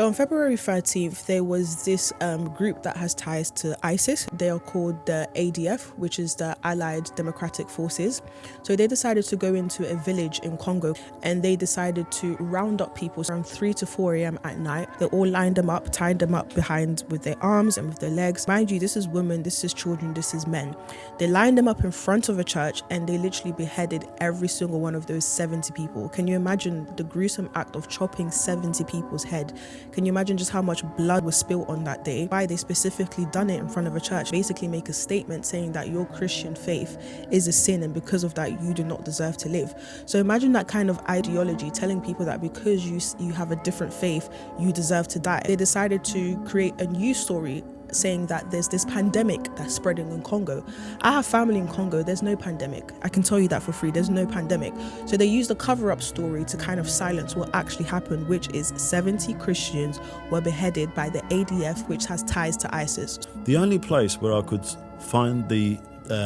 On February 13th, there was this group that has ties to ISIS. They are called the ADF, which is the Allied Democratic Forces. So they decided to go into a village in Congo and they decided to round up people around 3 to 4 a.m. at night. They all lined them up, tied them up behind with their arms and with their legs. Mind you, this is women, this is children, this is men. They lined them up in front of a church and they literally beheaded every single one of those 70 people. Can you imagine the gruesome act of chopping 70 people's head? Can you imagine just how much blood was spilled on that day? Why they specifically done it in front of a church? Basically make a statement saying that your Christian faith is a sin and because of that you do not deserve to live. So imagine that kind of ideology telling people that because you have a different faith, you deserve to die. They decided to create a news story saying that there's this pandemic that's spreading in Congo. I have family in Congo, there's no pandemic. I can tell you that for free, there's no pandemic. So they used a cover-up story to kind of silence what actually happened, which is 70 Christians were beheaded by the ADF, which has ties to ISIS. The only place where I could find the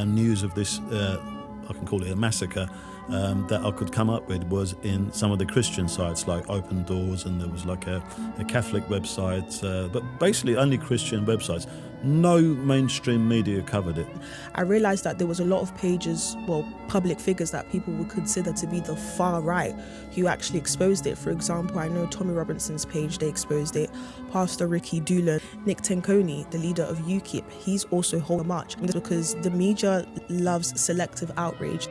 news of this, I can call it a massacre, that I could come up with was in some of the Christian sites like Open Doors, and there was like a Catholic website, but basically only Christian websites. No mainstream media covered it. I realised that there was a lot of pages, well, public figures that people would consider to be the far right who actually exposed it. For example, I know Tommy Robinson's page, they exposed it. Pastor Ricky Doolan, Nick Tenkoni, the leader of UKIP, he's also holding a march because the media loves selective outrage.